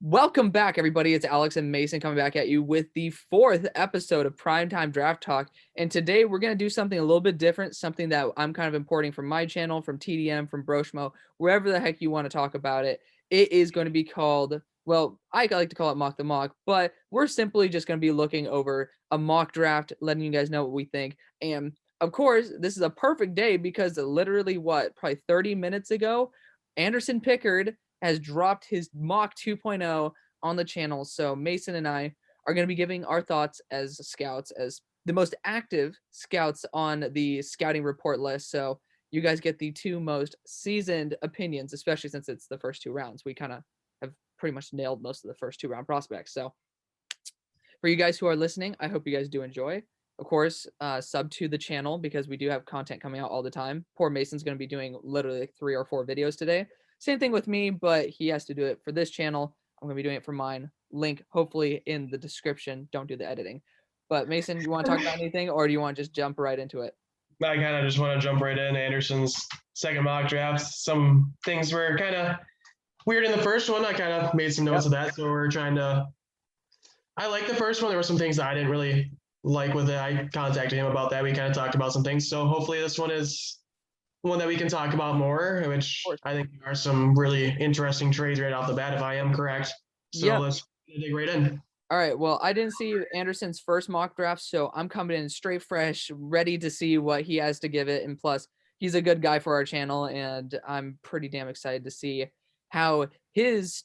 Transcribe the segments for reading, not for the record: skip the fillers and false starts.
Welcome back, everybody. It's Alex and Mason coming back at you with the fourth episode of Primetime Draft Talk. And today we're going to do something a little bit different, something that I'm kind of importing from my channel, from TDM, from Broshmo, wherever the heck you want to talk about it. It is going to be called, well, I like to call it Mock the Mock, but we're simply just going to be looking over a mock draft, letting you guys know what we think. And of course, this is a perfect day because literally, probably 30 minutes ago, Anderson Pickard has dropped his mock 2.0 on the channel. So Mason and I are going to be giving our thoughts as scouts, as the most active scouts on the scouting report list. So you guys get the two most seasoned opinions, especially since it's the first two rounds. We kind of have pretty much nailed most of the first 2 round prospects. So for you guys who are listening, I hope you guys do enjoy. Of course, sub to the channel because we do have content coming out all the time. Poor Mason's going to be doing literally like 3 or 4 videos today. Same thing with me, but he has to do it for this channel. I'm going to be doing it for mine. Link hopefully in the description. Don't do the editing. But Mason, you want to talk about anything, or do you want to just jump right into it? I kind of just want to jump right in. Anderson's second mock draft. Some things were kind of weird in the first one. I kind of made some notes of that. So we're trying to. I like the first one. There were some things that I didn't really like with it. I contacted him about that. We kind of talked about some things. So hopefully this one is one that we can talk about more, which I think are some really interesting trades right off the bat, if I am correct. So let's dig right in. All right. Well, I didn't see Anderson's first mock draft, so I'm coming in straight fresh, ready to see what he has to give it. And plus, he's a good guy for our channel, and I'm pretty damn excited to see how his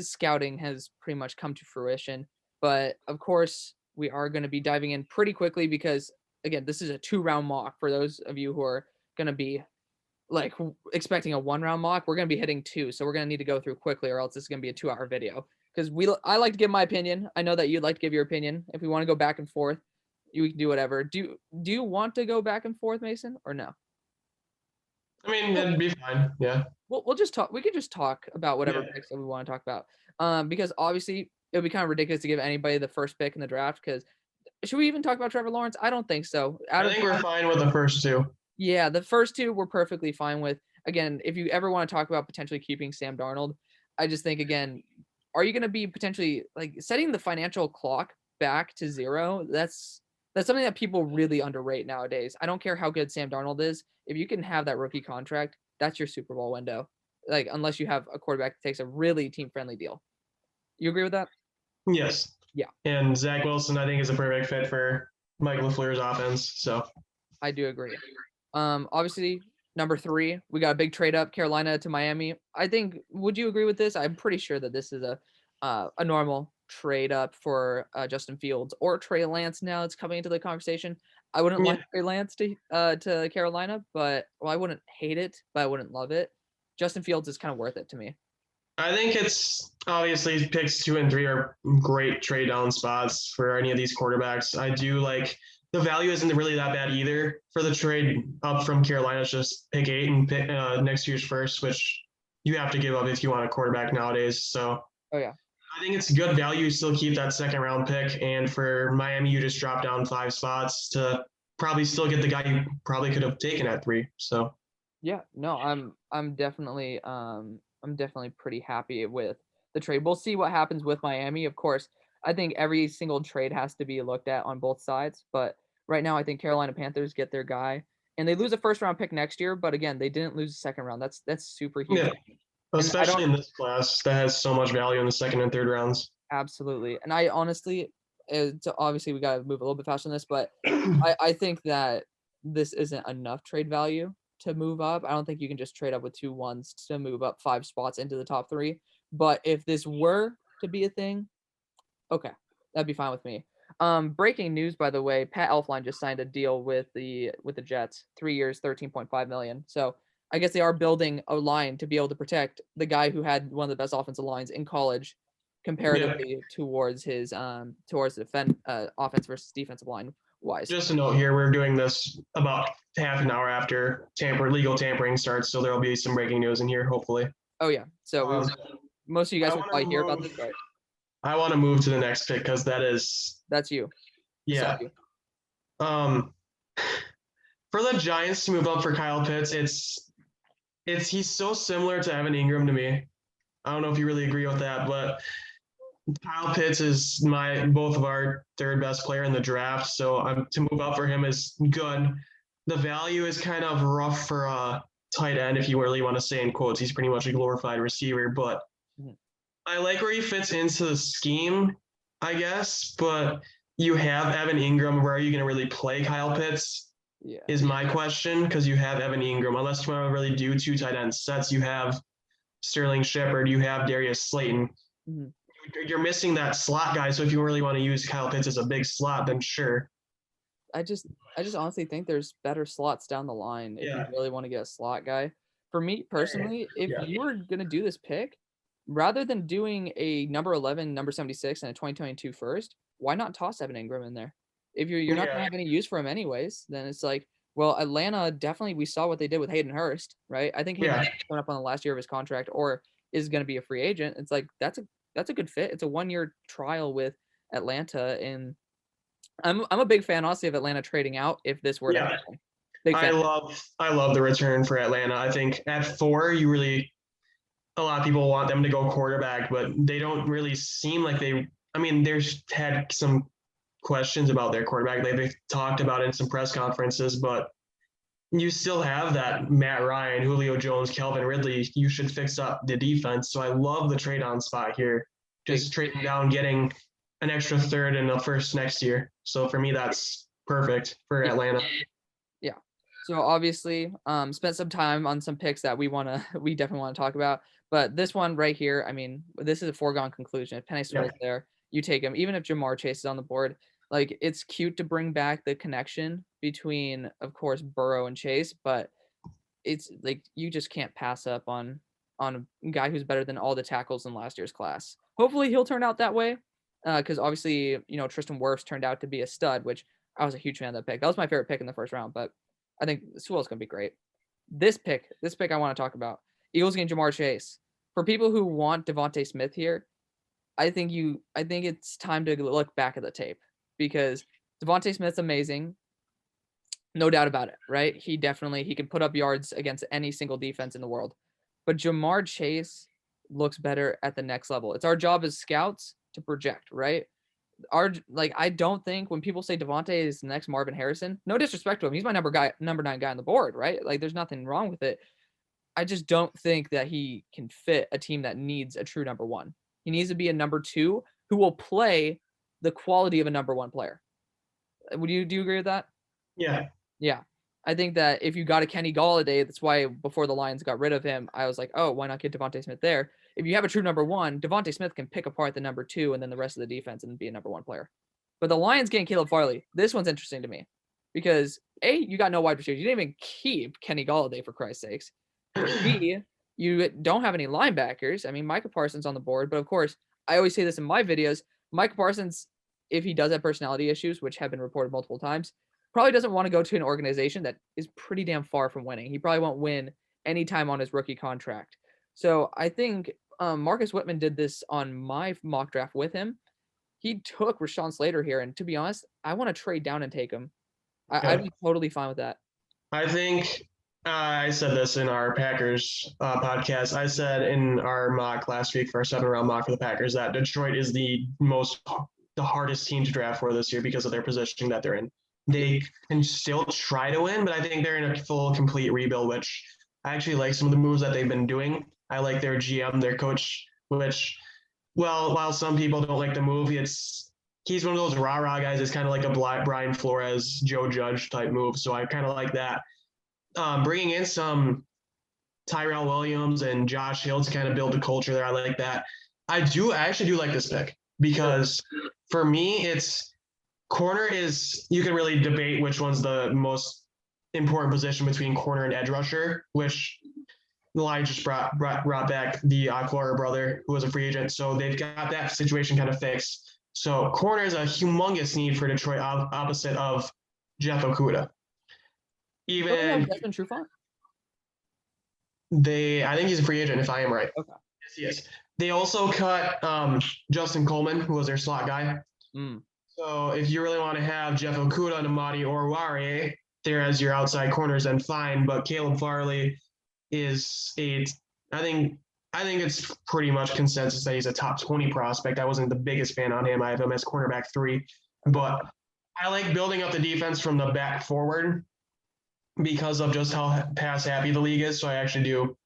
scouting has pretty much come to fruition. But of course, we are going to be diving in pretty quickly because, again, this is a 2-round mock. For those of you who are going to be like expecting a 1-round mock, we're going to be hitting 2, so we're going to need to go through quickly, or else this is going to be a 2-hour video. Because I like to give my opinion. I know that you'd like to give your opinion. If we want to go back and forth, you can do whatever. Do you want to go back and forth, Mason, or no? I mean, it'd be fine. Yeah. We'll just talk. We could just talk about whatever picks that we want to talk about. Because obviously it would be kind of ridiculous to give anybody the first pick in the draft. Because should we even talk about Trevor Lawrence? I don't think so. I think we're fine with the first 2. Yeah, the first 2 we're perfectly fine with. Again, if you ever want to talk about potentially keeping Sam Darnold, I just think, again, are you going to be potentially like setting the financial clock back to 0? That's something that people really underrate nowadays. I don't care how good Sam Darnold is. If you can have that rookie contract, that's your Super Bowl window. Like, unless you have a quarterback that takes a really team-friendly deal. You agree with that? Yes. Yeah. And Zach Wilson, I think, is a perfect fit for Mike LaFleur's offense. So I do agree. Obviously, number 3, we got a big trade up, Carolina to Miami. I think, would you agree with this? I'm pretty sure that this is a normal trade up for Justin Fields or Trey Lance. Now it's coming into the conversation. I wouldn't like Trey Lance to Carolina, but I wouldn't hate it, but I wouldn't love it. Justin Fields is kind of worth it to me. I think it's obviously picks 2 and 3 are great trade down spots for any of these quarterbacks. I do like the value isn't really that bad either for the trade up from Carolina. It's just pick 8 and pick next year's first, which you have to give up if you want a quarterback nowadays. So I think it's good value. You still keep that 2nd round pick. And for Miami, you just drop down 5 spots to probably still get the guy you probably could have taken at 3. So yeah, no, I'm definitely pretty happy with the trade. We'll see what happens with Miami. Of course, I think every single trade has to be looked at on both sides. But right now, I think Carolina Panthers get their guy, and they lose a 1st-round pick next year. But again, they didn't lose a 2nd round. That's super huge. Yeah, especially in this class that has so much value in the 2nd and 3rd rounds. Absolutely, and I honestly, obviously we got to move a little bit faster than this, but I think that this isn't enough trade value to move up. I don't think you can just trade up with 2 1s to move up 5 spots into the top 3. But if this were to be a thing, okay, that'd be fine with me. Breaking news, by the way, Pat Elflein just signed a deal with the Jets, 3 years, $13.5 million. So I guess they are building a line to be able to protect the guy who had one of the best offensive lines in college, comparatively towards his offense versus defensive line wise. Just a note here, we're doing this about half an hour after legal tampering starts, so there will be some breaking news in here, hopefully. Oh yeah, so most of you guys will probably hear about this, right? I want to move to the next pick because that's you. Yeah. For the Giants to move up for Kyle Pitts, he's so similar to Evan Ingram to me. I don't know if you really agree with that, but but Kyle Pitts is both of our third best player in the draft, so to move up for him is good. The value is kind of rough for a tight end, if you really want to say in quotes. He's pretty much a glorified receiver, but I like where he fits into the scheme, I guess. But you have Evan Ingram. Where are you going to really play Kyle Pitts? Yeah. Is my question, because you have Evan Ingram. Unless you want to really do two tight end sets, you have Sterling Shepard, you have Darius Slayton. Mm-hmm. You're missing that slot guy. So if you really want to use Kyle Pitts as a big slot, then sure. I just honestly think there's better slots down the line if you really want to get a slot guy. For me personally, if you were going to do this pick, rather than doing a number 11, number 76, and a 2022 first, why not toss Evan Ingram in there? If you're not going to have any use for him anyways, then it's like, well, Atlanta definitely, we saw what they did with Hayden Hurst, right? I think Hayden Hurst is coming up on the last year of his contract or is going to be a free agent. It's like, that's a good fit. It's a 1-year trial with Atlanta, and I'm a big fan, honestly, of Atlanta trading out if this were to happen. I love the return for Atlanta. I think at 4, a lot of people want them to go quarterback, but they don't really seem like there's had some questions about their quarterback. They've talked about it in some press conferences, but you still have that Matt Ryan, Julio Jones, Calvin Ridley. You should fix up the defense. So I love the trade on spot here. Just trading down, getting an extra third and a first next year. So for me, that's perfect for Atlanta. Yeah. So obviously, spent some time on some picks that we definitely want to talk about. But this one right here, I mean, this is a foregone conclusion. If Penei Sewell's there, you take him. Even if Jamar Chase is on the board, like, it's cute to bring back the connection between, of course, Burrow and Chase, but it's like you just can't pass up on a guy who's better than all the tackles in last year's class. Hopefully he'll turn out that way, because obviously, Tristan Wirfs turned out to be a stud, which I was a huge fan of that pick. That was my favorite pick in the first round, but I think Sewell's going to be great. This pick I want to talk about. Eagles getting Jamar Chase. For people who want Devontae Smith here, I think it's time to look back at the tape, because Devontae Smith's amazing. No doubt about it, right? He can put up yards against any single defense in the world. But Jamar Chase looks better at the next level. It's our job as scouts to project, right? I don't think when people say Devontae is the next Marvin Harrison, no disrespect to him, he's my number 9 guy on the board, right? Like, there's nothing wrong with it. I just don't think that he can fit a team that needs a true number 1. He needs to be a number 2 who will play the quality of a number 1 player. Do you agree with that? Yeah. Yeah. I think that if you got a Kenny Golladay, that's why before the Lions got rid of him, I was like, oh, why not get Devontae Smith there? If you have a true number 1, Devontae Smith can pick apart the number 2 and then the rest of the defense and be a number 1 player. But the Lions getting Caleb Farley, this one's interesting to me because A, you got no wide receivers. You didn't even keep Kenny Golladay, for Christ's sakes. B, you don't have any linebackers. I mean, Micah Parsons on the board, but of course, I always say this in my videos, Micah Parsons, if he does have personality issues, which have been reported multiple times, probably doesn't want to go to an organization that is pretty damn far from winning. He probably won't win anytime on his rookie contract. So I think Marcus Whitman did this on my mock draft with him. He took Rashawn Slater here, and to be honest, I want to trade down and take him. I'd be totally fine with that. I think I said this in our Packers podcast. I said in our mock last week for our 7-round mock for the Packers that Detroit is the hardest team to draft for this year because of their positioning that they're in. They can still try to win, but I think they're in a full, complete rebuild, which I actually like some of the moves that they've been doing. I like their GM, their coach, which, well, while some people don't like the move, he's one of those rah-rah guys. It's kind of like a Brian Flores, Joe Judge type move. So I kind of like that. Bringing in some Tyrell Williams and Josh Hill to kind of build a culture there. I like that. I actually do like this pick because for me, corner is, you can really debate which one's the most important position between corner and edge rusher, which the Lions just brought back the Aquara brother who was a free agent. So they've got that situation kind of fixed. So corner is a humongous need for Detroit, opposite of Jeff Okudah. Even Desmond Trufant? I think he's a free agent if I am right. Okay. Yes, he is. They also cut Justin Coleman, who was their slot guy. So if you really want to have Jeff Okudah and Amadi Oruwariye there as your outside corners, then fine. But Caleb Farley is I I think it's pretty much consensus that he's a top 20 prospect. I wasn't the biggest fan on him. I have him as quarterback 3, but I like building up the defense from the back forward because of just how pass happy the league is. So I actually do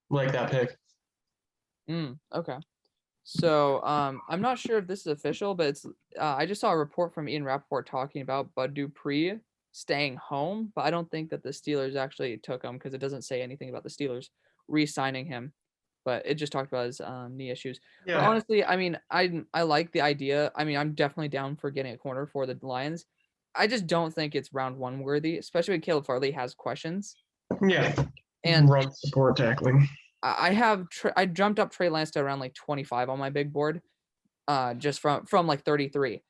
like that pick. Okay. So I'm not sure if this is official, but it's I just saw a report from Ian Rappaport talking about Bud Dupree staying home, but I don't think that the Steelers actually took him because it doesn't say anything about the Steelers re-signing him. But it just talked about his knee issues. Yeah. But honestly, I mean, I like the idea. I mean, I'm definitely down for getting a corner for the Lions. I just don't think it's round 1 worthy, especially when Caleb Farley has questions. Yeah. And run support tackling. I jumped up Trey Lance to around like 25 on my big board, just from like 33.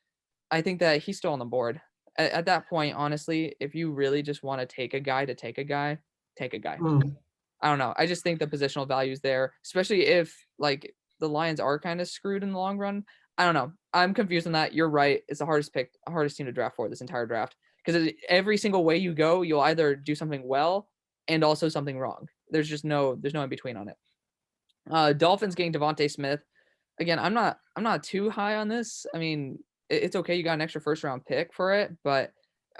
I think that he's still on the board. At that point, honestly, if you really just want to take a guy to take a guy, take a guy. I don't know. I just think the positional value is there, especially if like the Lions are kind of screwed in the long run. I don't know. I'm confused on that. You're right. It's the hardest team to draft for this entire draft because every single way you go, you'll either do something well and also something wrong. There's no in between on it. Dolphins getting Devontae Smith. Again, I'm not too high on this. I mean, it's okay. You got an extra first round pick for it, but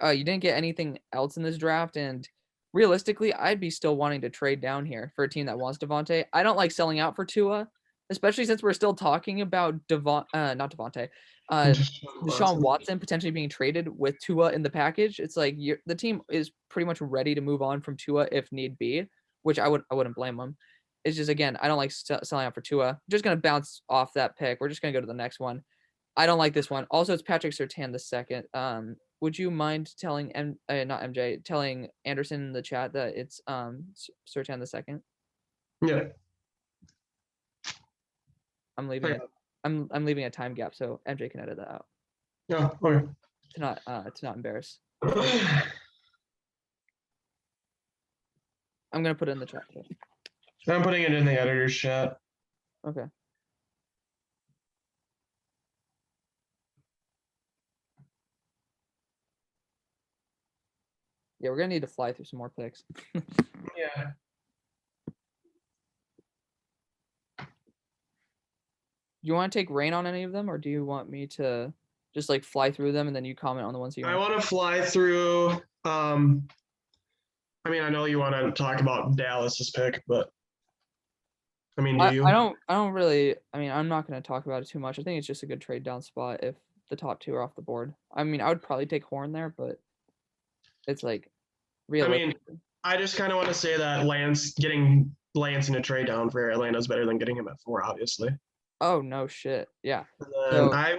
you didn't get anything else in this draft. And realistically, I'd be still wanting to trade down here for a team that wants Devontae. I don't like selling out for Tua, especially since we're still talking about not Devontae, Deshaun Watson potentially being traded with Tua in the package. It's like the team is pretty much ready to move on from Tua if need be, which I wouldn't blame them. It's just, again, I don't like selling out for Tua. I'm just going to bounce off that pick. We're just going to go to the next one. I don't like this one. Also, it's Patrick Surtain the second. Would you mind telling not MJ, telling Anderson in the chat that it's Surtain the second? Yeah. I'm leaving I'm leaving a time gap so MJ can edit that out. Yeah. Okay. To not embarrass. I'm gonna put it in the chat. I'm putting it in the editor's chat. Okay. Yeah, we're gonna need to fly through some more picks. Yeah. Do you want to take rain on any of them, or do you want me to just like fly through them and then you comment on the ones you want? I want to fly through. I mean, I know you want to talk about Dallas's pick, but I mean, do you? I don't really. I mean, I'm not going to talk about it too much. I think it's just a good trade down spot if the top 2 are off the board. I mean, I would probably take Horn there, but it's like realistic. I mean, I just kind of want to say that getting Lance in a trade down for Atlanta is better than getting him at 4, obviously. Oh no shit! Yeah. So, I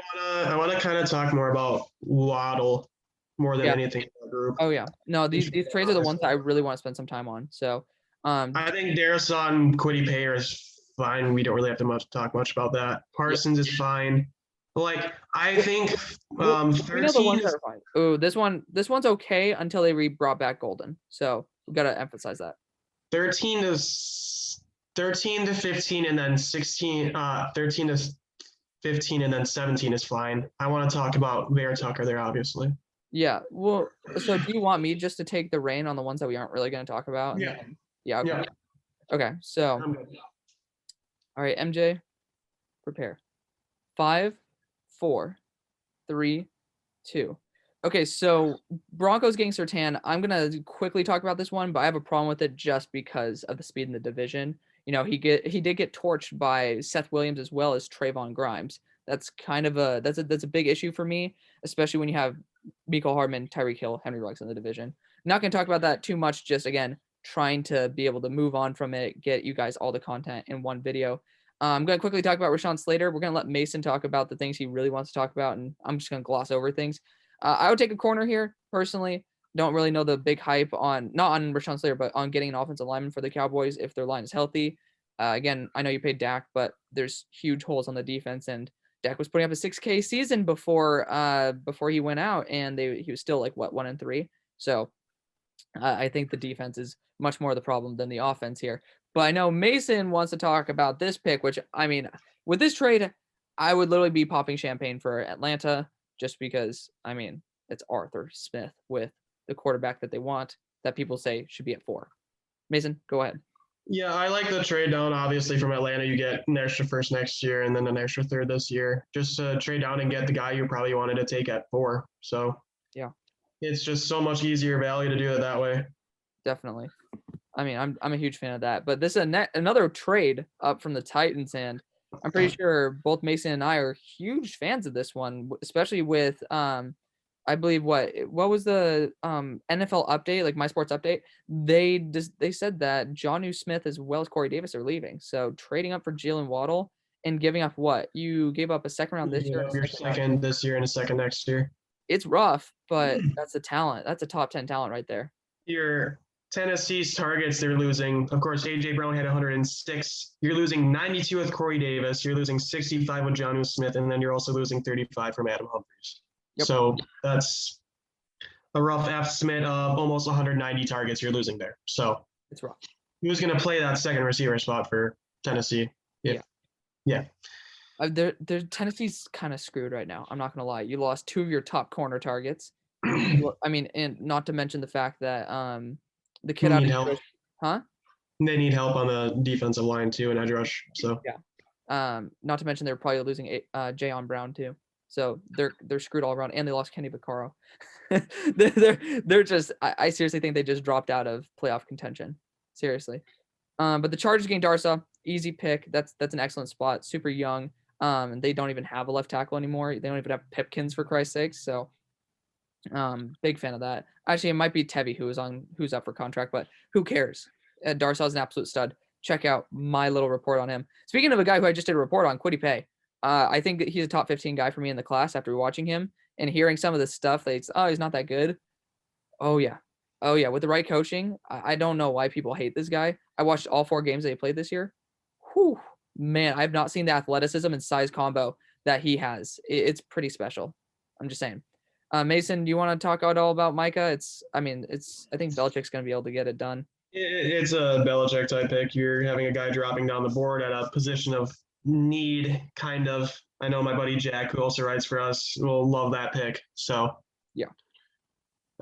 wanna kind of talk more about Waddle more than anything in the group. Oh yeah. No, these trades are the ones that I really want to spend some time on. So, I think Darrison, Quiddy Payer is fine. We don't really have to talk much about that. Parsons is fine. Like, I think 13 we know the ones that are fine. Oh, this one's okay until they brought back Golden. So we gotta emphasize that. 13 to 15, and then 16. 13 to 15, and then 17 is fine. I want to talk about Vera Tucker there, obviously. Yeah. Well, so do you want me just to take the reign on the ones that we aren't really going to talk about? Yeah. Yeah. Okay. Yeah. Okay. So, all right, MJ, prepare. 5, 4, 3, 2. Okay, so Broncos getting Surtain. I'm gonna quickly talk about this one, but I have a problem with it just because of the speed in the division. You know, he did get torched by Seth Williams as well as Trayvon Grimes. That's kind of that's a big issue for me, especially when you have Mecole Hardman, Tyreek Hill, Henry Ruggs in the division. Not gonna talk about that too much. Just again, trying to be able to move on from it, get you guys all the content in one video. I'm going to quickly talk about Rashawn Slater. We're going to let Mason talk about the things he really wants to talk about, and I'm just going to gloss over things. I would take a corner here, personally. Don't really know the big hype not on Rashawn Slater, but on getting an offensive lineman for the Cowboys if their line is healthy. Again, I know you paid Dak, but there's huge holes on the defense, and Dak was putting up a 6K season before he went out, and he was still like, 1-3? So I think the defense is much more the problem than the offense here. But I know Mason wants to talk about this pick, which, I mean, with this trade, I would literally be popping champagne for Atlanta just because, I mean, it's Arthur Smith with the quarterback that they want that people say should be at 4. Mason, go ahead. Yeah, I like the trade down. Obviously, from Atlanta, you get an extra first next year and then an extra third this year. Just to trade down and get the guy you probably wanted to take at 4. So Yeah, it's just so much easier value to do it that way. definitely. I mean, I'm a huge fan of that. But this is another trade up from the Titans, and I'm pretty sure both Mason and I are huge fans of this one, especially with I believe what was the NFL update, like My Sports Update? They said that Jonnu Smith as well as Corey Davis are leaving. So trading up for Jalen Waddle and giving up what? You gave up a second round this You year give and a up your second round. second this year and a second next year. It's rough, but that's a talent. That's a top 10 talent right there. Your Tennessee's targets, they're losing. Of course, A.J. Brown had 106. You're losing 92 with Corey Davis. You're losing 65 with Jonnu Smith, and then you're also losing 35 from Adam Humphries. Yep. So that's a rough estimate of almost 190 targets you're losing there. So It's rough. who's going to play that second receiver spot for Tennessee? Yeah. Their Tennessee's kind of screwed right now. I'm not gonna lie. You lost 2 of your top corner targets. I mean, and not to mention the fact that the kid They out need of help. huh? They need help on the defensive line too and edge rush. So Yeah. Not to mention they're probably losing Jayon Brown too. So they're screwed all around, and they lost Kenny Vaccaro. they're just I seriously think they just dropped out of playoff contention. Seriously. But the Chargers getting Darsaw, easy pick. That's an excellent spot. Super young. And they don't even have a left tackle anymore. They don't even have Pipkins for Christ's sakes. So big fan of that. Actually, it might be Tevy who's up for contract, but who cares? Darsaw's an absolute stud. Check out my little report on him. Speaking of a guy who I just did a report on, Quiddy Pay. I think that he's a top 15 guy for me in the class after watching him and hearing some of the stuff that he's not that good. Oh yeah. Oh yeah. With the right coaching, I don't know why people hate this guy. I watched all 4 games that he played this year. Whew, man, I've not seen the athleticism and size combo that he has. It's pretty special. I'm just saying. Mason, do you want to talk at all about Micah? I think Belichick's going to be able to get it done. it's a Belichick type pick. You're having a guy dropping down the board at a position of need, kind of. I know my buddy Jack, who also writes for us, will love that pick. So Yeah,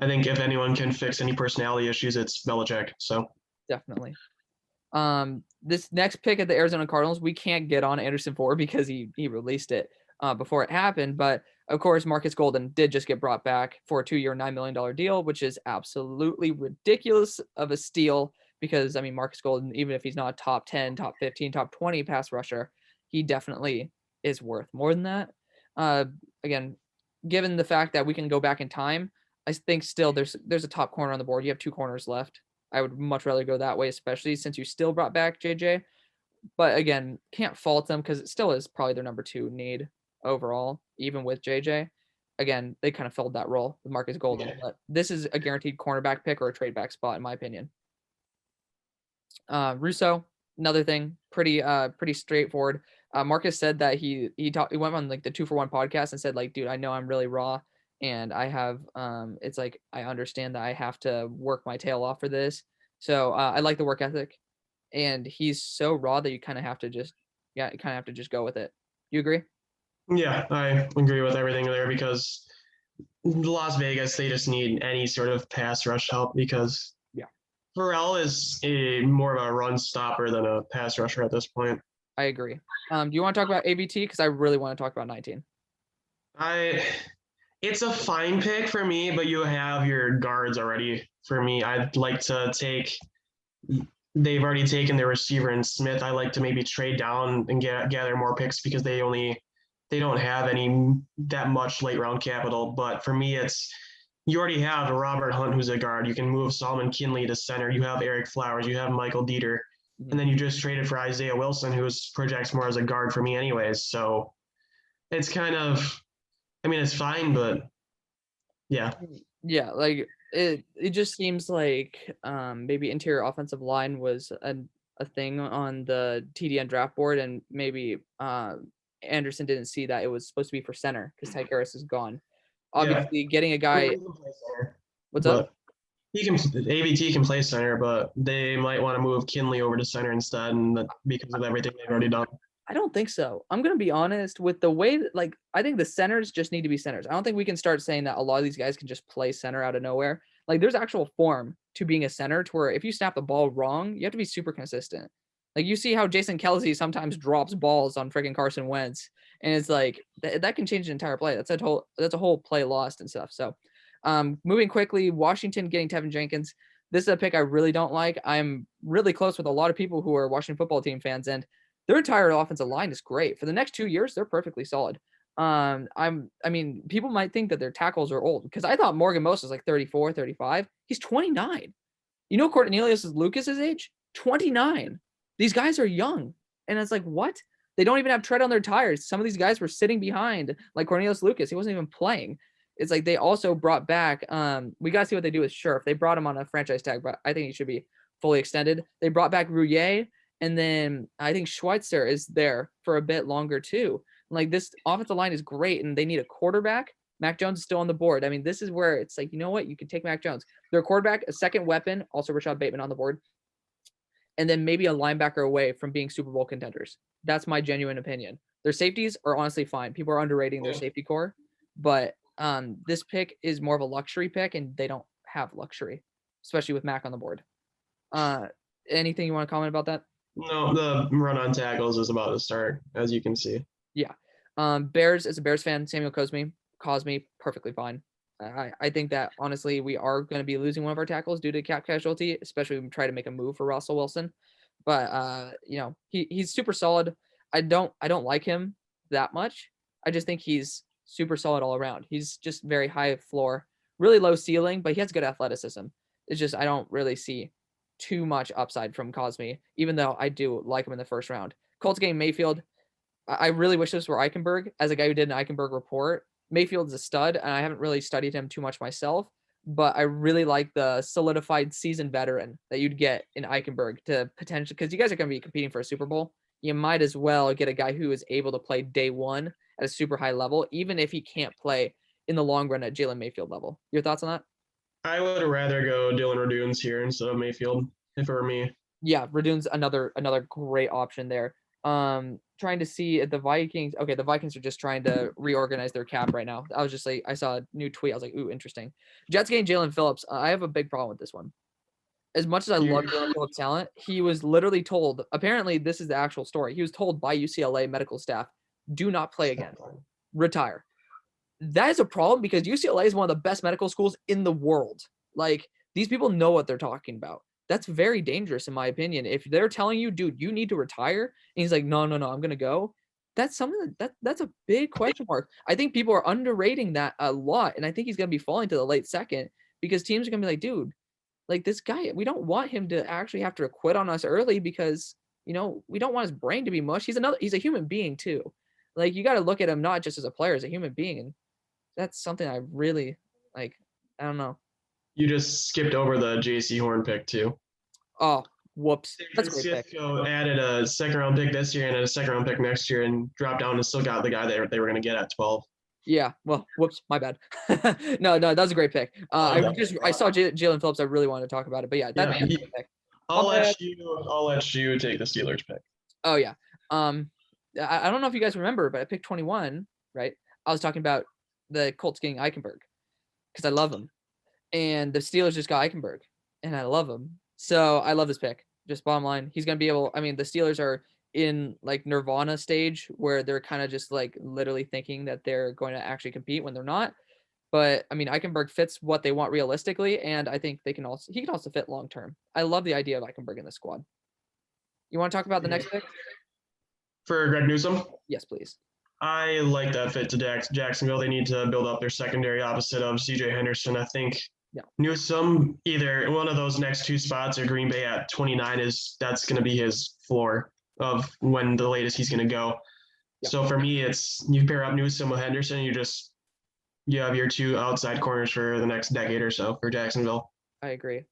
I think if anyone can fix any personality issues, it's Belichick. So definitely. This next pick at the Arizona Cardinals, we can't get on Anderson for because he released it before it happened. But of course, Marcus Golden did just get brought back for a 2-year, $9 million deal, which is absolutely ridiculous of a steal because, I mean, Marcus Golden, even if he's not a top 10, top 15, top 20 pass rusher, he definitely is worth more than that. Again, given the fact that we can go back in time, I think still there's a top corner on the board. You have 2 corners left. I would much rather go that way, especially since you still brought back JJ. But again, can't fault them because it still is probably their number 2 need overall, even with JJ. Again, they kind of filled that role with Marcus Golden. yeah. But this is a guaranteed cornerback pick or a trade back spot, in my opinion. Russo, another thing, pretty straightforward. Marcus said that he went on like the 2-for-1 podcast and said like, dude, I know I'm really raw and I have it's like I understand that I have to work my tail off for this. So I like the work ethic, and he's so raw that you kind of have to just go with it. You agree? Yeah, I agree with everything there because Las Vegas, they just need any sort of pass rush help because Yeah, Pharrell is more of a run stopper than a pass rusher at this point. I agree. Do you want to talk about ABT? Because I really want to talk about 19. It's a fine pick for me, but you have your guards already. For me, I'd like to take. They've already taken their receiver and Smith. I like to maybe trade down and gather more picks because they don't have any that much late round capital. But for me, it's you already have Robert Hunt, who's a guard. You can move Solomon Kinley to center. You have Eric Flowers. You have Michael Dieter. And then you just traded for Isaiah Wilson, who projects more as a guard for me anyways. So it's kind of, I mean, it's fine, but yeah. Yeah, like it just seems like maybe interior offensive line was a thing on the TDN draft board, and maybe Anderson didn't see that it was supposed to be for center because Tyke Harris is gone. Obviously, getting a guy. What's up? ABT can play center, but they might want to move Kinley over to center instead, and because of everything they've already done. I don't think so. I'm gonna be honest with the way that, like, I think the centers just need to be centers. I don't think we can start saying that a lot of these guys can just play center out of nowhere. Like, there's actual form to being a center to where if you snap the ball wrong, you have to be super consistent. Like you see how Jason Kelce sometimes drops balls on freaking Carson Wentz, and it's like that can change the entire play. That's a whole play lost and stuff. So, moving quickly, Washington getting Tevin Jenkins. This is a pick I really don't like. I'm really close with a lot of people who are Washington football team fans, and their entire offensive line is great. For the next 2 years, they're perfectly solid. I mean, people might think that their tackles are old because I thought Morgan Moses was like 34, 35. He's 29. You know, Cornelius Lucas's age? 29. These guys are young. And it's like, what? They don't even have tread on their tires. Some of these guys were sitting behind, like Cornelius Lucas. He wasn't even playing. It's like they also brought back, we got to see what they do with Scherf. They brought him on a franchise tag, but I think he should be fully extended. They brought back Rouillet, and then I think Schweitzer is there for a bit longer too. Like this offensive line is great, and they need a quarterback. Mac Jones is still on the board. I mean, this is where it's like, you know what? You can take Mac Jones. Their quarterback, a second weapon, also Rashad Bateman on the board, and then maybe a linebacker away from being Super Bowl contenders. That's my genuine opinion. Their safeties are honestly fine. People are underrating their safety core, but this pick is more of a luxury pick, and they don't have luxury, especially with Mac on the board. Anything you want to comment about that? No, the run on tackles is about to start, as you can see. Yeah. Bears, as a Bears fan, Samuel Cosme, perfectly fine. I think that honestly we are going to be losing one of our tackles due to cap casualty, especially when we try to make a move for Russell Wilson. But you know, he's super solid. I don't like him that much. I just think he's super solid all around. He's just very high floor, really low ceiling, but he has good athleticism. It's just I don't really see too much upside from Cosme, even though I do like him in the first round. Colts game Mayfield. I really wish this were Eichenberg. As a guy who did an Eichenberg report, Mayfield's a stud, and I haven't really studied him too much myself, but I really like the solidified seasoned veteran that you'd get in Eichenberg to potentially, because you guys are going to be competing for a Super Bowl. You might as well get a guy who is able to play day one at a super high level, even if he can't play in the long run at Jalen Mayfield level. Your thoughts on that? I would rather go Dylan Radunes here instead of Mayfield if it were me. Yeah, Radune's another great option there. Trying to see if the Vikings. Okay, the Vikings are just trying to reorganize their cap right now. I was just like, I saw a new tweet. I was like, ooh, interesting. Jets getting Jalen Phillips. I have a big problem with this one. As much as I love Jalen Phillips' talent, he was literally told. Apparently, this is the actual story. He was told by UCLA medical staff, "Do not play again. Retire." That is a problem because UCLA is one of the best medical schools in the world. Like, these people know what they're talking about. That's very dangerous, in my opinion. If they're telling you, dude, you need to retire, and he's like, no, I'm going to go. That's something that's a big question mark. I think people are underrating that a lot, and I think he's going to be falling to the late second because teams are going to be like, dude, like this guy, we don't want him to actually have to quit on us early because, you know, we don't want his brain to be mush. He's a human being too. Like, you got to look at him not just as a player, as a human being, and that's something I really like. I don't know. You just skipped over the JC Horn pick too. Oh, whoops. That's a great pick. Francisco added a second round pick this year and a second round pick next year and dropped down and still got the guy that they were going to get at 12. Yeah. Well, whoops. My bad. No, that was a great pick. I saw Jalen Phillips. I really wanted to talk about it, but yeah, that's a great pick. I'll let you take the Steelers pick. Oh yeah. I don't know if you guys remember, but I picked 21, right? I was talking about the Colts getting Eichenberg because I love him. And the Steelers just got Eichenberg, and I love him. So I love this pick. Just bottom line, he's going to be able – I mean, the Steelers are in, like, nirvana stage where they're kind of just, like, literally thinking that they're going to actually compete when they're not. But, I mean, Eichenberg fits what they want realistically, and I think he can also fit long term. I love the idea of Eichenberg in the squad. You want to talk about the next pick? For Greg Newsome? Yes, please. I like that fit to Jacksonville. They need to build up their secondary opposite of CJ Henderson. I think Newsome, either one of those next two spots or Green Bay at 29 that's going to be his floor of when the latest he's going to go. Yep. So for me, it's you pair up Newsome with Henderson, you have your two outside corners for the next decade or so for Jacksonville. I agree.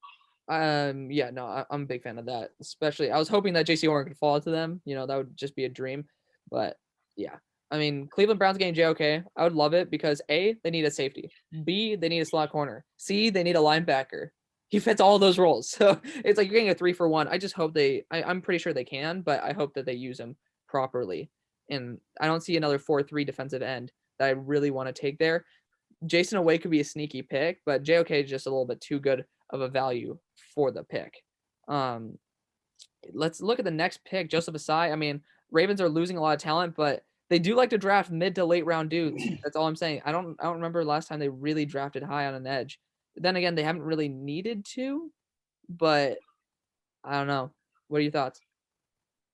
I'm a big fan of that. Especially, I was hoping that JC Horn could fall to them. You know, that would just be a dream. But yeah, I mean, Cleveland Browns getting JOK. I would love it because A, they need a safety. B, they need a slot corner. C, they need a linebacker. He fits all those roles. So it's like you're getting a 3-for-1. I just hope I'm pretty sure they can, but I hope that they use him properly. And I don't see another 4-3 defensive end that I really want to take there. Jason Away could be a sneaky pick, but JOK is just a little bit too good of a value for the pick. Let's look at the next pick, Joseph Asai. I mean, Ravens are losing a lot of talent, but they do like to draft mid to late round dudes. That's all I'm saying. I don't remember last time they really drafted high on an edge. Then again, they haven't really needed to, but I don't know. What are your thoughts?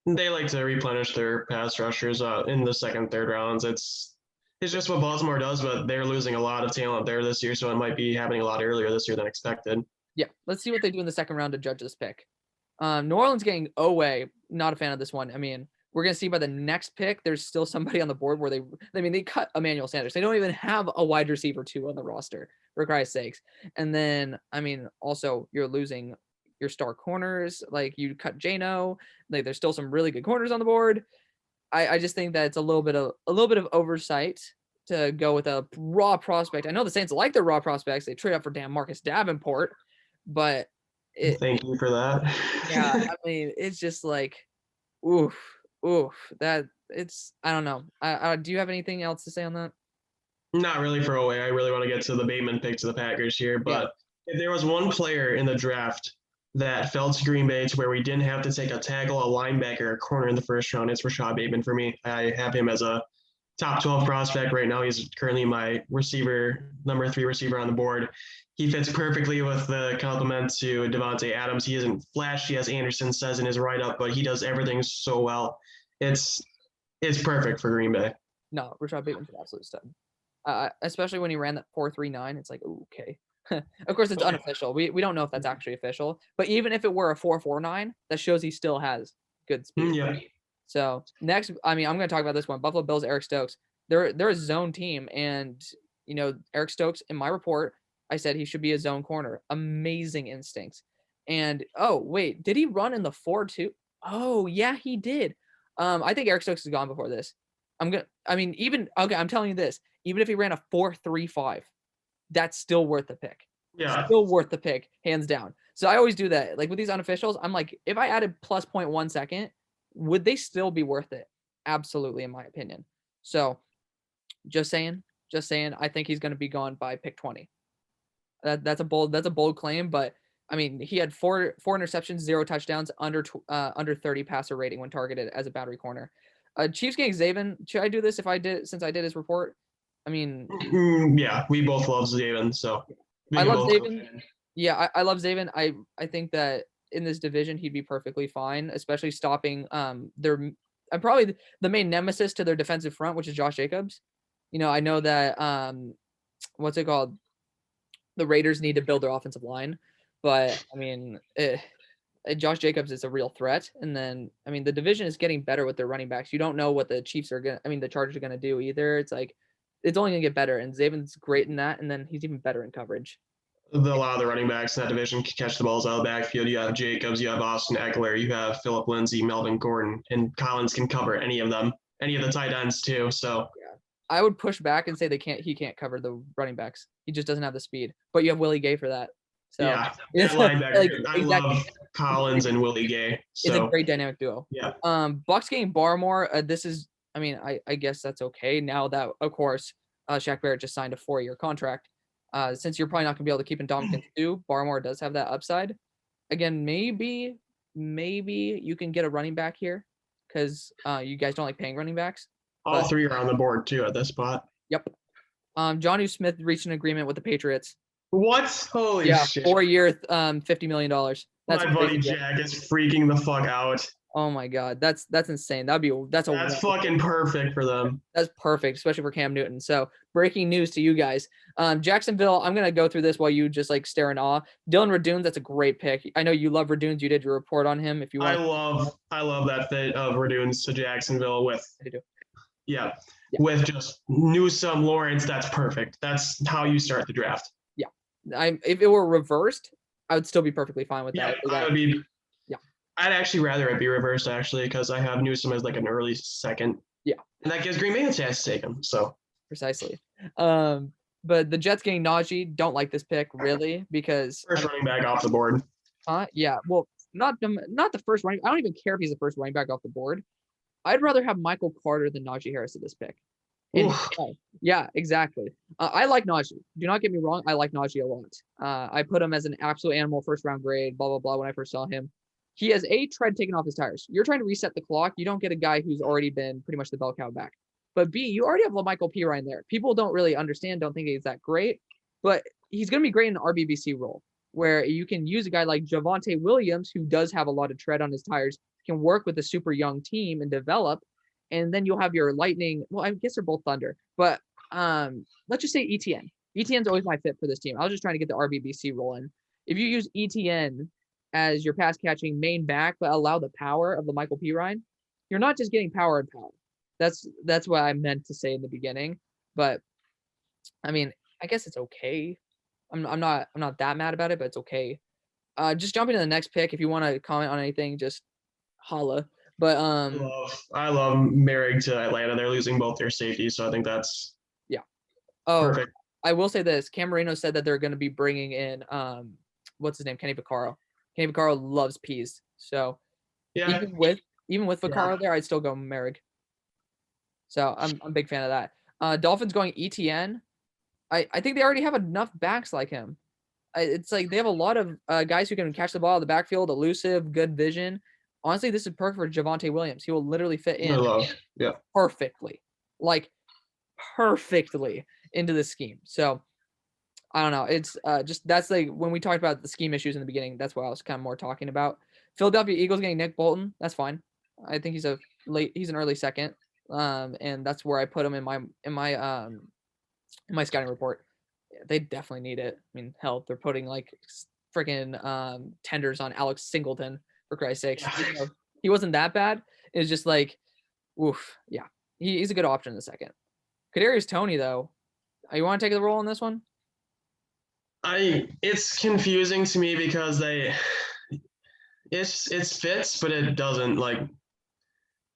They like to replenish their pass rushers in the second, third rounds. It's just what Baltimore does, but they're losing a lot of talent there this year, so it might be happening a lot earlier this year than expected. Yeah, let's see what they do in the second round to judge this pick. New Orleans getting Oweh. Not a fan of this one. I mean, we're gonna see by the next pick, there's still somebody on the board where they cut Emmanuel Sanders. They don't even have a wide receiver 2 on the roster, for Christ's sakes. And then, I mean, also you're losing your star corners. Like you cut Jano. Like there's still some really good corners on the board. I just think that it's a little bit of oversight to go with a raw prospect. I know the Saints like their raw prospects. They trade up for damn Marcus Davenport, but Thank you for that. yeah, I mean, it's just like, oof, that it's, I don't know. Do you have anything else to say on that? Not really for Oweh. I really want to get to the Bateman pick to the Packers here, but if there was one player in the draft that fell to Green Bay to where we didn't have to take a tackle, a linebacker, a corner in the first round, it's Rashad Bateman for me. I have him as a top 12 prospect right now. He's currently my number 3 receiver on the board. He fits perfectly with the compliment to Devontae Adams. He isn't flashy, as Anderson says in his write-up, but he does everything so well. It's perfect for Green Bay. No, Rashad Bateman's an absolute stud. Especially when he ran that 4.39, it's like, okay. Of course, it's unofficial. We don't know if that's actually official, but even if it were a 4.49, that shows he still has good speed. Yeah. So next, I mean, I'm going to talk about this one. Buffalo Bills, Eric Stokes. They're a zone team, and Eric Stokes, in my report, I said he should be a zone corner. Amazing instincts. And oh wait, did he run in the 4.2? Oh yeah, he did. I think Eric Stokes is gone before this. I'm telling you this. Even if he ran a 4.35, that's still worth the pick. Yeah. Still worth the pick, hands down. So I always do that. Like with these unofficials, I'm like, if I added plus 0.1 second, would they still be worth it? Absolutely, in my opinion. So just saying, I think he's going to be gone by pick 20. That's a bold claim, but I mean, he had four interceptions, 0 touchdowns, under 30 passer rating when targeted as a boundary corner. Chiefs getting Zaven. Should I do this since I did his report? I mean, yeah, we both love Zaven, so I love Zaven. Yeah, I love Zaven. I think that in this division he'd be perfectly fine, especially stopping their probably the main nemesis to their defensive front, which is Josh Jacobs. I know that what's it called? The Raiders need to build their offensive line, but I mean, Josh Jacobs is a real threat. And then, I mean, the division is getting better with their running backs. You don't know what the the Chargers are going to do either. It's like, it's only going to get better. And Zaven's great in that. And then he's even better in coverage. A lot of the running backs in that division can catch the balls out of the backfield. You have Jacobs, you have Austin Eckler, you have Phillip Lindsay, Melvin Gordon, and Collins can cover any of them, any of the tight ends too. So yeah, I would push back and say he can't cover the running backs. He just doesn't have the speed. But you have Willie Gay for that. So yeah, I love Collins and Willie Gay. So it's a great dynamic duo. Yeah. Bucks getting Barmore. This is, I mean, I guess that's okay now that, of course, Shaq Barrett just signed a 4-year contract. Since you're probably not gonna be able to keep Ndamukong too, Barmore does have that upside. Again, maybe you can get a running back here because you guys don't like paying running backs. All 3 are on the board too at this spot. Yep. Jonnu Smith reached an agreement with the Patriots. What? Holy shit. 4-year, $50 million. That's my buddy Jack is freaking the fuck out. Oh my God, that's insane. That's fucking perfect for them. That's perfect, especially for Cam Newton. So breaking news to you guys. Jacksonville, I'm gonna go through this while you just like stare in awe. Dylan Radunes, that's a great pick. I know you love Radunes. You did your report on him. If you want, I love that fit of Radunes to Jacksonville with with just Newsome, Lawrence. That's perfect. That's how you start the draft. Yeah, if it were reversed, I would still be perfectly fine with that. I would be. I'd actually rather it be reversed, actually, because I have Newsome as like an early second. Yeah. And that gives Green Bay a chance to take him. So precisely. But the Jets getting Najee, don't like this pick really because first running back off the board. Yeah. Well, not the first running. I don't even care if he's the first running back off the board. I'd rather have Michael Carter than Najee Harris at this pick. And yeah, exactly. I like Najee. Do not get me wrong. I like Najee a lot. I put him as an absolute animal first round grade, blah, blah, blah, when I first saw him. He has a tread taken off his tires. You're trying to reset the clock. You don't get a guy who's already been pretty much the bell cow back. But B, you already have LaMichael Pirine there. People don't really understand, don't think he's that great, but he's going to be great in an RBBC role where you can use a guy like Javonte Williams, who does have a lot of tread on his tires, can work with a super young team and develop. And then you'll have your Lightning. Well, I guess they're both Thunder, but let's just say ETN. ETN's always my fit for this team. I was just trying to get the RBBC role in. If you use ETN as your pass catching main back, but allow the power of the Michael Pirine, you're not just getting power and power. That's what I meant to say in the beginning. But I mean, I guess it's okay. I'm not that mad about it, but it's okay. Just jumping to the next pick. If you want to comment on anything, just holla. But I love Merrick to Atlanta. They're losing both their safeties, so I think that's perfect. I will say this: Cam Marino said that they're going to be bringing in what's his name, Kenny Vaccaro. Kenny Vaccaro loves peas, so even with Vaccaro there, I'd still go Merrick. So I'm a big fan of that. Dolphins going ETN. I think they already have enough backs like him. It's like they have a lot of guys who can catch the ball out of the backfield, elusive, good vision. Honestly, this is perfect for Javonte Williams. He will literally fit in perfectly, like perfectly into the scheme. So I don't know. It's just that's like when we talked about the scheme issues in the beginning. That's what I was kind of more talking about. Philadelphia Eagles getting Nick Bolton. That's fine. I think he's an early second, and that's where I put him in my scouting report. Yeah, they definitely need it. I mean, hell, they're putting like freaking tenders on Alex Singleton. For Christ's sakes, he wasn't that bad. It's just like, oof, yeah. He's a good option in the second. Kadarius Toney, though, you want to take the role in this one? It's confusing to me because it's fits, but it doesn't. Like,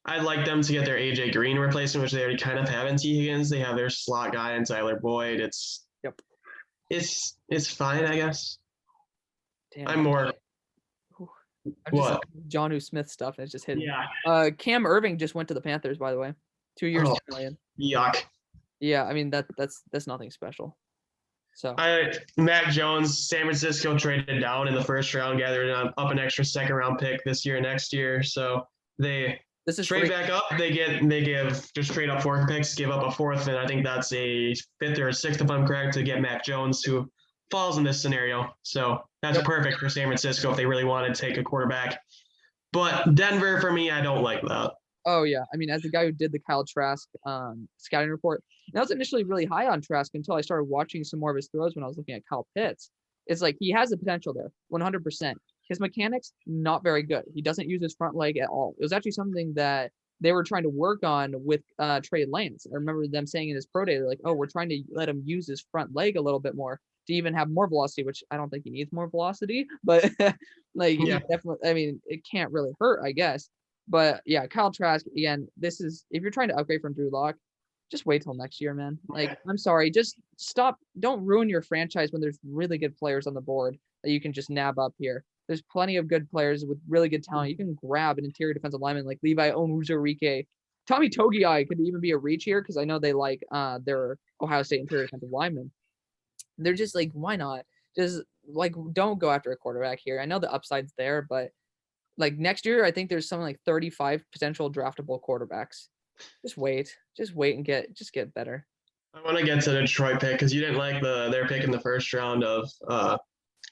I'd like them to get their AJ Green replacement, which they already kind of have in T. Higgins. They have their slot guy in Tyler Boyd. It's fine, I guess. Damn, I'm more. What? Jonnu Smith stuff, and it's just hidden. Yeah. Cam Irving just went to the Panthers, by the way. 2 years, $10 million. Yuck. Yeah, I mean that's nothing special. So Mac Jones, San Francisco traded down in the first round, gathered up an extra second round pick this year, next year. So they trade back up. They give just trade up 4 picks, give up a 4th, and I think that's a 5th or a 6th if I'm correct to get Mac Jones, who falls in this scenario. So that's perfect for San Francisco if they really want to take a quarterback. But Denver, for me, I don't like that. Oh, yeah. I mean, as the guy who did the Kyle Trask scouting report, and I was initially really high on Trask until I started watching some more of his throws when I was looking at Kyle Pitts. It's like he has the potential there, 100%. His mechanics, not very good. He doesn't use his front leg at all. It was actually something that they were trying to work on with Trey Lance. I remember them saying in his pro day, they're like, oh, we're trying to let him use his front leg a little bit more to even have more velocity, which I don't think he needs more velocity, but he definitely, I mean, it can't really hurt, I guess. But yeah, Kyle Trask, again, this is, if you're trying to upgrade from Drew Lock, just wait till next year, man. Like, I'm sorry, just stop. Don't ruin your franchise when there's really good players on the board that you can just nab up here. There's plenty of good players with really good talent. You can grab an interior defensive lineman like Levi Onwuzurike. Tommy Togiai could even be a reach here because I know they like their Ohio State interior defensive lineman. They're just like, why not? Just like, don't go after a quarterback here. I know the upside's there, but like next year, I think there's something like 35 potential draftable quarterbacks. Just wait and get better. I want to get to the Detroit pick because you didn't like their pick in the first round of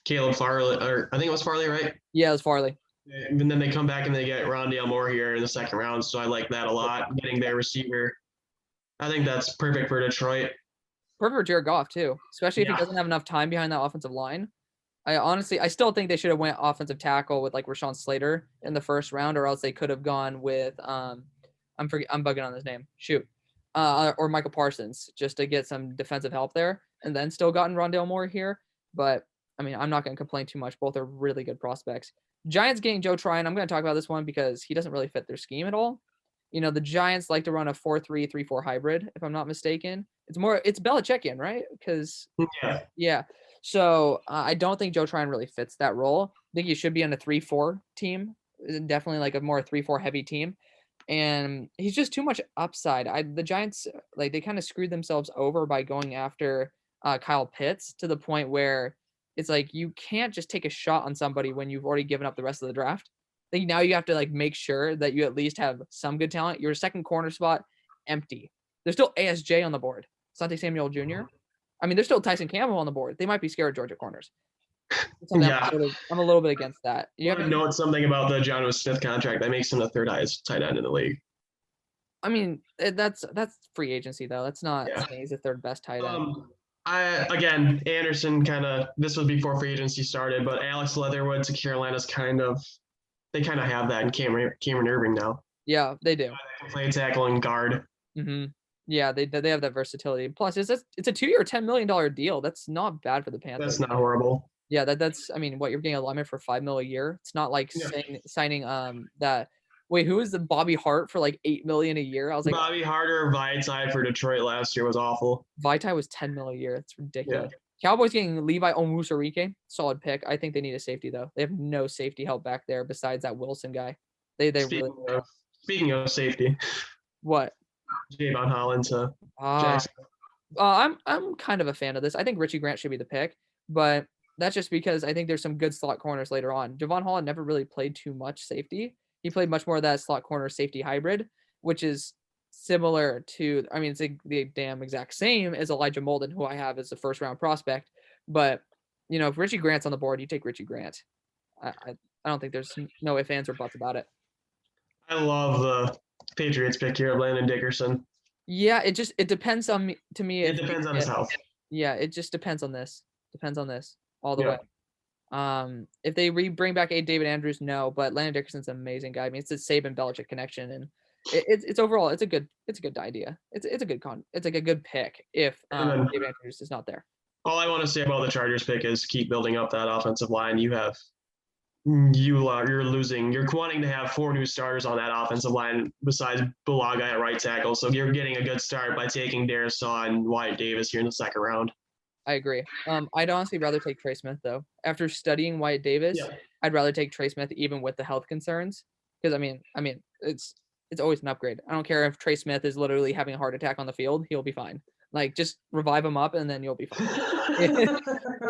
Caleb Farley, or I think it was Farley, right? Yeah, it was Farley. And then they come back and they get Rondale Moore here in the second round, so I like that a lot. Getting their receiver, I think that's perfect for Detroit. Perfect for Jared Goff too, especially if he doesn't have enough time behind that offensive line. I still think they should have went offensive tackle with like Rashawn Slater in the first round, or else they could have gone with I'm bugging on his name. Shoot. Or Michael Parsons just to get some defensive help there, and then still gotten Rondale Moore here. But I mean, I'm not going to complain too much. Both are really good prospects. Giants getting Joe Tryon. I'm going to talk about this one because he doesn't really fit their scheme at all. You know, the Giants like to run a 4-3, 3-4 hybrid, if I'm not mistaken. It's Belichickian, right? Because yeah. So I don't think Joe Tryon really fits that role. I think he should be on a 3-4 team. Definitely like a more 3-4 heavy team. and he's just too much upside. The Giants, like, they kind of screwed themselves over by going after Kyle Pitts to the point where it's like you can't just take a shot on somebody when you've already given up the rest of the draft. I think now you have to like make sure that you at least have some good talent. Your second corner spot empty. There's still ASJ on the board. Asante Samuel Jr. I mean, there's still Tyson Campbell on the board. They might be scared of Georgia corners. Yeah. I'm a little bit against that. You have to know something about the Jonnu Smith contract that makes him the third highest tight end in the league. I mean, that's free agency though. That's not saying he's the third best tight end. Again, Anderson this was before free agency started, but Alex Leatherwood to Carolina's they kind of have that in Cameron Irving now. Yeah, they do. They can play tackle and guard. Mm-hmm. Yeah, they have that versatility. Plus, it's a 2-year, $10 million deal. That's not bad for the Panthers. That's not horrible. Yeah, that's. I mean, what you're getting a lineman for $5 million a year. It's not like signing that. Wait, who is the Bobby Hart for like $8 million a year? I was like, Bobby Hart or Vaitai for Detroit last year was awful. Vaitai was $10 million a year. It's ridiculous. Yeah. Cowboys getting Levi Onwuzurike, solid pick. I think they need a safety though. They have no safety help back there besides that Wilson guy. Speaking of safety, what? Javon Holland to Jackson. I'm kind of a fan of this. I think Richie Grant should be the pick, but that's just because I think there's some good slot corners later on. Javon Holland never really played too much safety. He played much more of that slot corner safety hybrid, which is similar to, I mean, it's the damn exact same as Elijah Molden, who I have as a first round prospect. But, you know, if Richie Grant's on the board, you take Richie Grant. I don't think there's no ifs, ands, or buts about it. I love the Patriots pick here of Landon Dickerson. Yeah, it depends on me. To me, it depends on his health. Yeah, it just depends on this. Depends on this all the way. If they bring back David Andrews, no, but Landon Dickerson's an amazing guy. I mean, it's a Saban Belichick connection, and it's overall it's a good idea. It's like a good pick if David Andrews is not there. All I want to say about the Chargers pick is keep building up that offensive line. You're wanting to have 4 new starters on that offensive line besides Bulaga at right tackle. So you're getting a good start by taking Darisaw and Wyatt Davis here in the second round. I agree. I'd honestly rather take Trey Smith though. After studying Wyatt Davis, I'd rather take Trey Smith even with the health concerns. Because I mean, it's always an upgrade. I don't care if Trey Smith is literally having a heart attack on the field, he'll be fine. Like, just revive him up and then you'll be fine.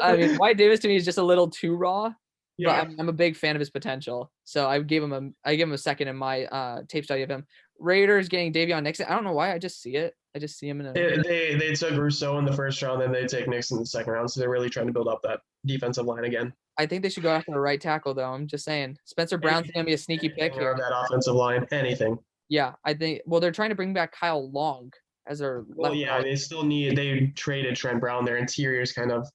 I mean, Wyatt Davis to me is just a little too raw. Yeah. But I'm a big fan of his potential. So I gave him a second in my tape study of him. Raiders getting Davion Nixon. I don't know why. I just see it. I just see him in They took Rousseau in the first round, then they take Nixon in the second round. So they're really trying to build up that defensive line again. I think they should go after the right tackle, though. I'm just saying. Spencer Brown's going to be a sneaky pick here. That offensive line, anything. Yeah, I think. Well, they're trying to bring back Kyle Long as their. Well, yeah, they traded Trent Brown. Their interior is kind of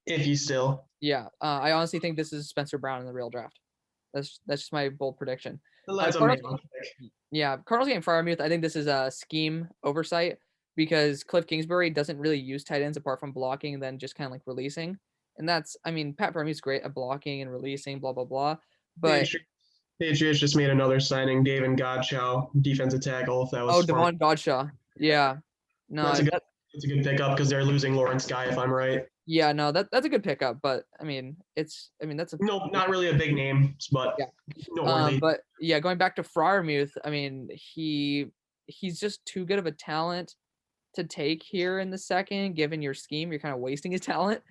iffy still. Yeah, I honestly think this is Spencer Brown in the real draft. That's just my bold prediction. Cardinals getting Freiermuth. I think this is a scheme oversight because Cliff Kingsbury doesn't really use tight ends apart from blocking and then just kind of like releasing. And that's, I mean, Pat Freiermuth's great at blocking and releasing, blah, blah, blah. But Patriots just made another signing, David Godshaw, defensive tackle. If that was Devon Godshaw. Yeah. No, that's a good pickup because they're losing Lawrence Guy, if I'm right. Yeah, no, that's a good pickup, but that's not really a big name, but noteworthy. But yeah, going back to Freiermuth, I mean, he's just too good of a talent to take here in the second. Given your scheme, you're kind of wasting his talent.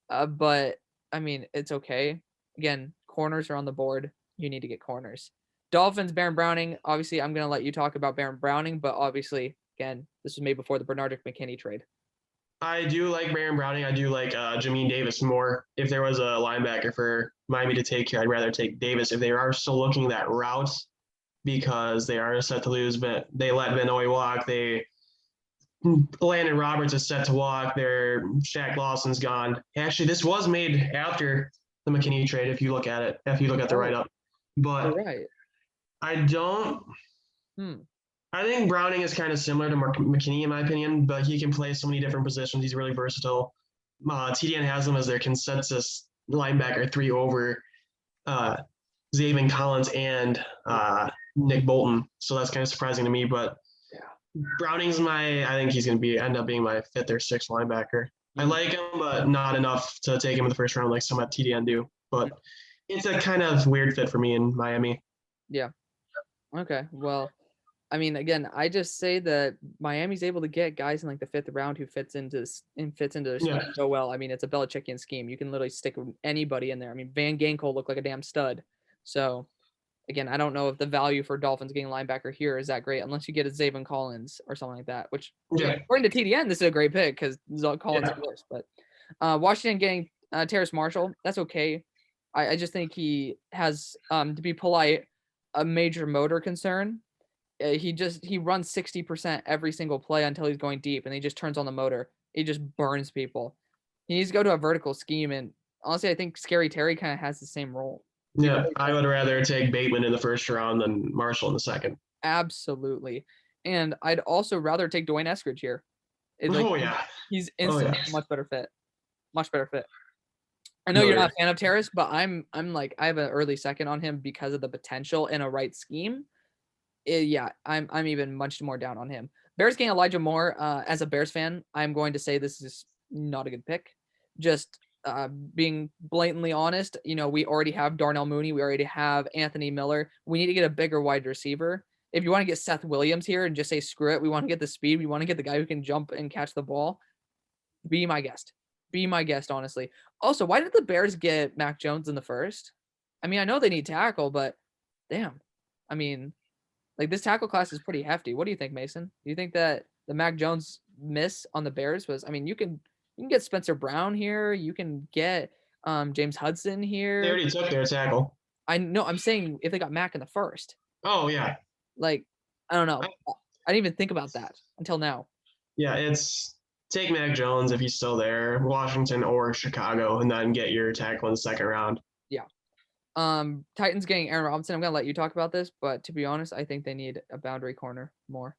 But I mean, it's okay. Again, corners are on the board. You need to get corners. Dolphins, Baron Browning. Obviously, I'm gonna let you talk about Baron Browning, but obviously, again, this was made before the Bernard McKinney trade. I do like Baron Browning. I do like Jamin Davis more. If there was a linebacker for Miami to take here, I'd rather take Davis if they are still looking that route because they are set to lose. But they let Benoit walk. Landon Roberts is set to walk. Shaq Lawson's gone. Actually, this was made after the McKinney trade. If you look at it, if you look at the write-up, but I don't. I think Browning is kind of similar to McKinney in my opinion, but he can play so many different positions. He's really versatile. TDN has him as their consensus linebacker 3 over Zaven Collins and Nick Bolton. So that's kind of surprising to me, but Browning's I think he's going to end up being my 5th or 6th linebacker. I like him, but not enough to take him in the first round like some at TDN do. But it's a kind of weird fit for me in Miami. Yeah. Okay. Well, I mean, again, I just say that Miami's able to get guys in like the 5th round who fits into their scheme so well. I mean, it's a Belichickian scheme. You can literally stick anybody in there. I mean, Van Ginkel looked like a damn stud. So again, I don't know if the value for Dolphins getting linebacker here is that great unless you get a Zaven Collins or something like that, which according to TDN, this is a great pick because Collins is worse. But Washington getting Terrace Marshall, that's okay. I just think he has, to be polite, a major motor concern. He runs 60% every single play until he's going deep, and he just turns on the motor. He just burns people. He needs to go to a vertical scheme, and honestly, I think Scary Terry kind of has the same role. Yeah, I would rather take Bateman in the first round than Marshall in the second. Absolutely. And I'd also rather take Dwayne Eskridge here. He's instantly a much better fit. Much better fit. I know you're not a fan of Terrace, but I'm like, I have an early second on him because of the potential in a right scheme. I'm even much more down on him. Bears getting Elijah Moore. As a Bears fan, I'm going to say this is not a good pick. Just being blatantly honest, we already have Darnell Mooney. We already have Anthony Miller. We need to get a bigger wide receiver. If you want to get Seth Williams here and just say, screw it, we want to get the speed. We want to get the guy who can jump and catch the ball. Be my guest. Be my guest, honestly. Also, why did the Bears get Mac Jones in the first? I mean, I know they need tackle, but damn. I mean, like, this tackle class is pretty hefty. What do you think, Mason? Do you think that the Mac Jones miss on the Bears was, I mean, you can get Spencer Brown here. You can get James Hudson here. They already took their tackle. I know. I'm saying if they got Mac in the first. Oh, yeah. Like, I don't know. I didn't even think about that until now. Yeah, it's take Mac Jones if he's still there, Washington or Chicago, and then get your tackle in the second round. Yeah. Titans getting Aaron Robinson. I'm going to let you talk about this, but to be honest, I think they need a boundary corner more.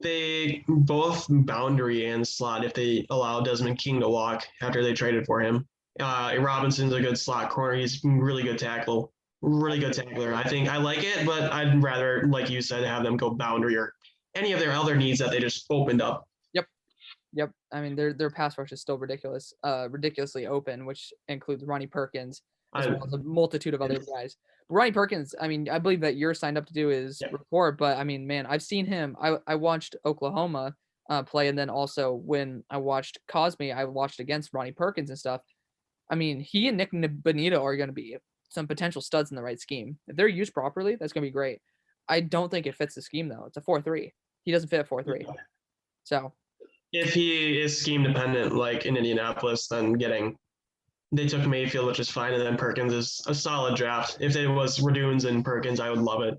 They both boundary and slot if they allow Desmond King to walk after they traded for him. Robinson's a good slot corner. He's really good tackler. I think I like it, but I'd rather, like you said, have them go boundary or any of their other needs that they just opened up. Yep. I mean, their pass rush is still ridiculously open, which includes Ronnie Perkins as well as a multitude of other guys. Ronnie Perkins, I mean, I believe that you're signed up to do his report, but I mean, man, I've seen him. I watched Oklahoma play, and then also when I watched Cosme, I watched against Ronnie Perkins and stuff. I mean, he and Nick Bonito are going to be some potential studs in the right scheme. If they're used properly, that's going to be great. I don't think it fits the scheme, though. It's a 4-3. He doesn't fit a 4-3. So if he is scheme dependent, like in Indianapolis, then they took Mayfield, which is fine, and then Perkins is a solid draft. If it was Radunes and Perkins, I would love it.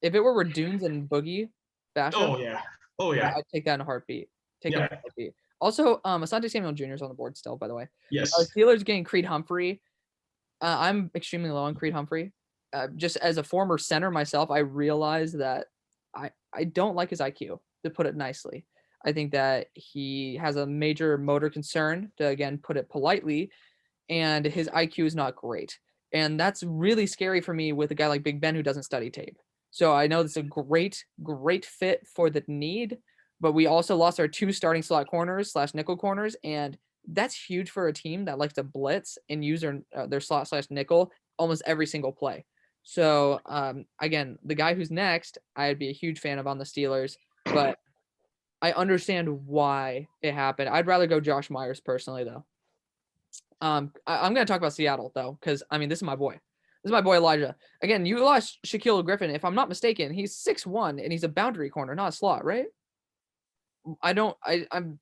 If it were Radunes and Boogie Basha, I'd take that in a heartbeat. Also, Asante Samuel Jr. is on the board still, by the way. Yes. Steelers getting Creed Humphrey. I'm extremely low on Creed Humphrey. Just as a former center myself, I realize that I don't like his IQ, to put it nicely. I think that he has a major motor concern, to again put it politely, and his IQ is not great. And that's really scary for me with a guy like Big Ben who doesn't study tape. So I know this is a great fit for the need, but we also lost our 2 starting slot corners / nickel corners, and that's huge for a team that likes to blitz and use their slot / nickel almost every single play. So again, the guy who's next, I'd be a huge fan of on the Steelers, but I understand why it happened. I'd rather go Josh Myers personally, though. I'm going to talk about Seattle, though, because, I mean, this is my boy. This is my boy Elijah. Again, you lost Shaquille Griffin. If I'm not mistaken, he's 6'1", and he's a boundary corner, not a slot, right? I'm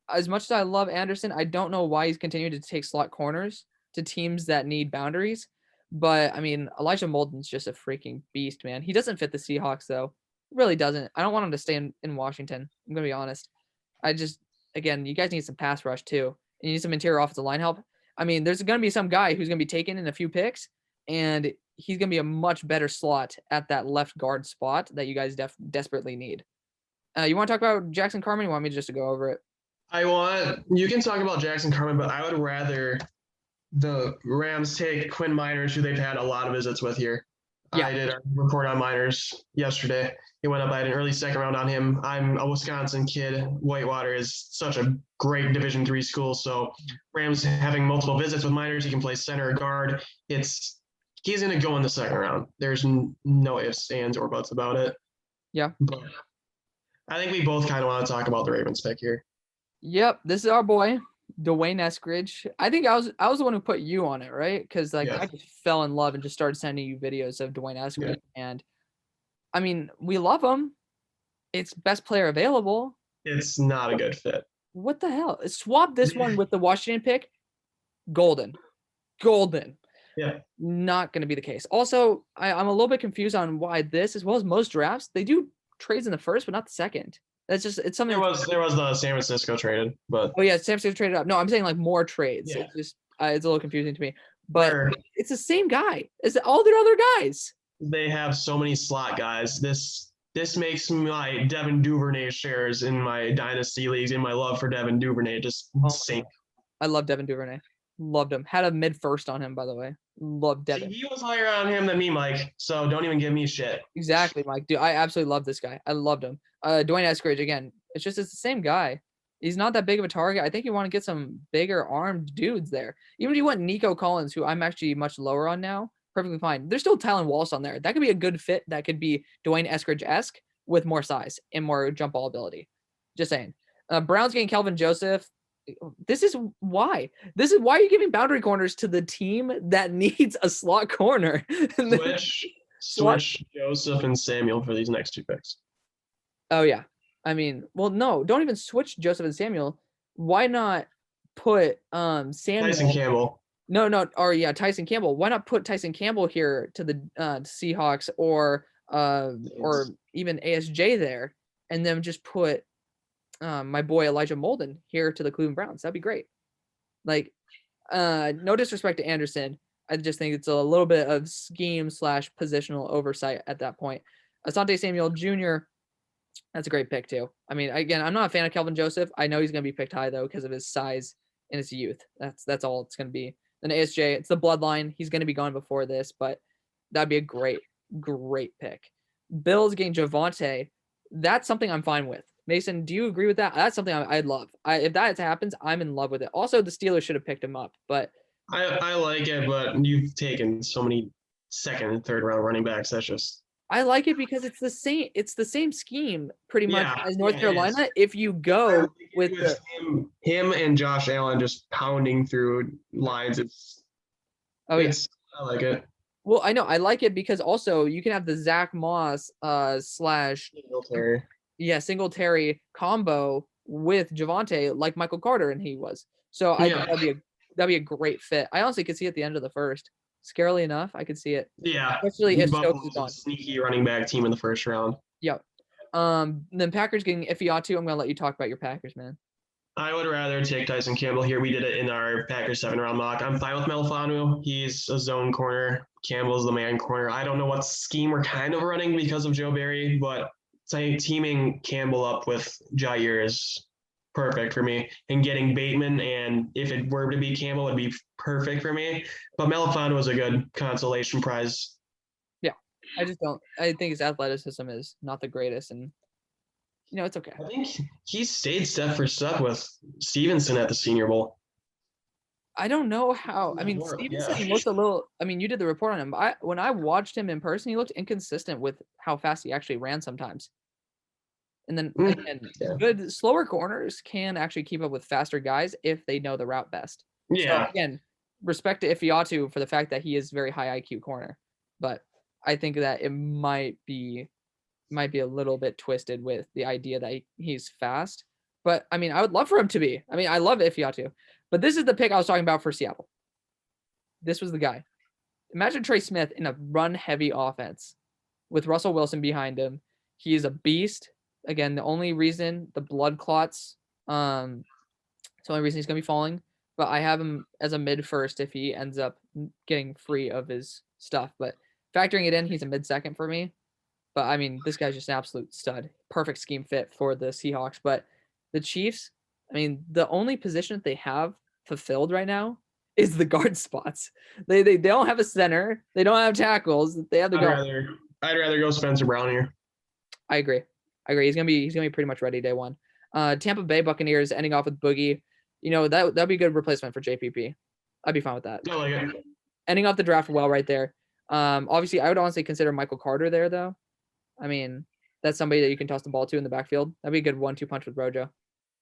as much as I love Anderson, I don't know why he's continuing to take slot corners to teams that need boundaries. But, I mean, Elijah Molden's just a freaking beast, man. He doesn't fit the Seahawks, though. Really doesn't. I don't want him to stay in Washington. I'm going to be honest. Again, you guys need some pass rush, too. And you need some interior offensive line help. I mean, there's going to be some guy who's going to be taken in a few picks, and he's going to be a much better slot at that left guard spot that you guys desperately need. You want to talk about Jackson Carman? You want me just to go over it? You can talk about Jackson Carman, but I would rather the Rams take Quinn Miners, who they've had a lot of visits with here. Yeah. I did a report on Miners yesterday. He went up. I had an early second round on him. I'm a Wisconsin kid. Whitewater is such a great Division III school. So Rams having multiple visits with Miners, he can play center or guard. He's going to go in the second round. There's no ifs, ands, or buts about it. Yeah. But I think we both kind of want to talk about the Ravens pick here. Yep, this is our boy, Dwayne Eskridge. I think I was the one who put you on it, right? Because like Yeah. I just fell in love and just started sending you videos of Dwayne Eskridge, and I mean we love him. It's best player available. It's not a good fit. What the hell? Swap this one with the Washington pick. Golden. Yeah. Not going to be the case. Also, I'm a little bit confused on why this, as well as most drafts, they do trades in the first, but not the second. That's just it's something. There was the San Francisco traded, but Oh yeah, San Francisco traded up. No, I'm saying like more trades. Yeah. It's just it's a little confusing to me. But where it's the same guy as all their other guys. they have so many slot guys. This makes my Devin Duvernay shares in my dynasty leagues and my love for Devin Duvernay just sink. I love Devin Duvernay. Loved him. Had a mid first on him, by the way. Loved Devin. He was higher on him than me, Mike. So don't even give me shit. Exactly, Mike. Dude, I absolutely love this guy. I loved him. Dwayne Eskridge, again, it's the same guy. He's not that big of a target. I think you want to get some bigger armed dudes there. Even if you want Nico Collins, who I'm actually much lower on now, perfectly fine. There's still Tylen Wallace on there. That could be a good fit. That could be Dwayne Eskridge-esque with more size and more jump ball ability. Just saying. Browns getting Kelvin Joseph. This is why you're giving boundary corners to the team that needs a slot corner. Switch Joseph and Samuel for these next two picks. Oh yeah. I mean, well, no, don't even switch Joseph and Samuel. Why not put Samuel Tyson Campbell? Tyson Campbell. Why not put Tyson Campbell here to the Seahawks or even ASJ there, and then just put my boy Elijah Molden here to the Cleveland Browns? That'd be great. Like, no disrespect to Anderson. I just think it's a little bit of scheme / positional oversight at that point. Asante Samuel Jr., that's a great pick too. I mean, again, I'm not a fan of Kelvin Joseph. I know he's going to be picked high though because of his size and his youth. That's all it's going to be. Then ASJ, it's the bloodline. He's going to be gone before this, but that'd be a great pick. Bills getting Javonte. That's something I'm fine with. Mason, do you agree with that? That's something I'd love. If that happens, I'm in love with it. Also, the Steelers should have picked him up, but I like it, but you've taken so many second and third round running backs. That's just I like it because it's the same scheme pretty much as North Carolina. If you go with him and Josh Allen just pounding through lines, I like it. Well, I know I like it because also you can have the Zach Moss Singletary combo with Javonte like Michael Carter and he was. So I think that'd be a great fit. I honestly could see at the end of the first. Scarily enough, I could see it. Yeah. Especially if Stokes is gone. Sneaky running back team in the first round. Yep. Then Packers getting Ifeatu. I'm gonna let you talk about your Packers, man. I would rather take Tyson Campbell here. We did it in our Packers 7-round mock. I'm fine with Melifonwu. He's a zone corner. Campbell's the man corner. I don't know what scheme we're kind of running because of Joe Barry, but teaming Campbell up with Jair is perfect for me. And getting Bateman, and if it were to be Campbell, it'd be perfect for me. But Melifonwu was a good consolation prize. Yeah, I think his athleticism is not the greatest, and it's okay. I think he stayed step for step with Stevenson at the Senior Bowl. I don't know how. I mean, Stevenson looked a little. I mean, you did the report on him. But when I watched him in person, he looked inconsistent with how fast he actually ran sometimes. And then good slower corners can actually keep up with faster guys if they know the route best. Yeah. So again, respect to Ifeatu for the fact that he is very high IQ corner, but I think that it might be a little bit twisted with the idea that he's fast. But I mean, I would love for him to be. I mean, I love Ifeatu, but this is the pick I was talking about for Seattle. This was the guy. Imagine Trey Smith in a run-heavy offense with Russell Wilson behind him. He is a beast. Again, the only reason the blood clots, it's the only reason he's going to be falling. But I have him as a mid first if he ends up getting free of his stuff. But factoring it in, he's a mid second for me. But I mean, this guy's just an absolute stud. Perfect scheme fit for the Seahawks. But the Chiefs, I mean, the only position that they have fulfilled right now is the guard spots. They don't have a center. They don't have tackles. They have the guard. I'd rather go Spencer Brown here. I agree. He's gonna be pretty much ready day one. Tampa Bay Buccaneers ending off with Boogie. That'd be a good replacement for JPP. I'd be fine with that. I like it. Ending off the draft well right there. Obviously, I would honestly consider Michael Carter there though. I mean, that's somebody that you can toss the ball to in the backfield. That'd be a good 1-2 punch with Rojo.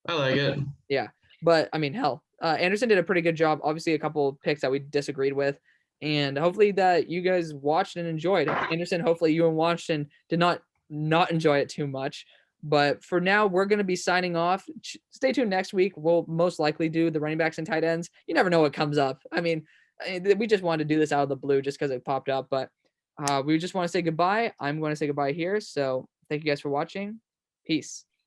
I like it. Yeah. But I mean, hell, Anderson did a pretty good job. Obviously, a couple of picks that we disagreed with, and hopefully that you guys watched and enjoyed. Anderson, hopefully you watched and did not enjoy it too much. But for now, we're going to be signing off. Stay tuned next week. We'll most likely do the running backs and tight ends. You never know what comes up. I mean, we just wanted to do this out of the blue just because it popped up. But we just want to say goodbye. I'm going to say goodbye here. So thank you guys for watching. Peace.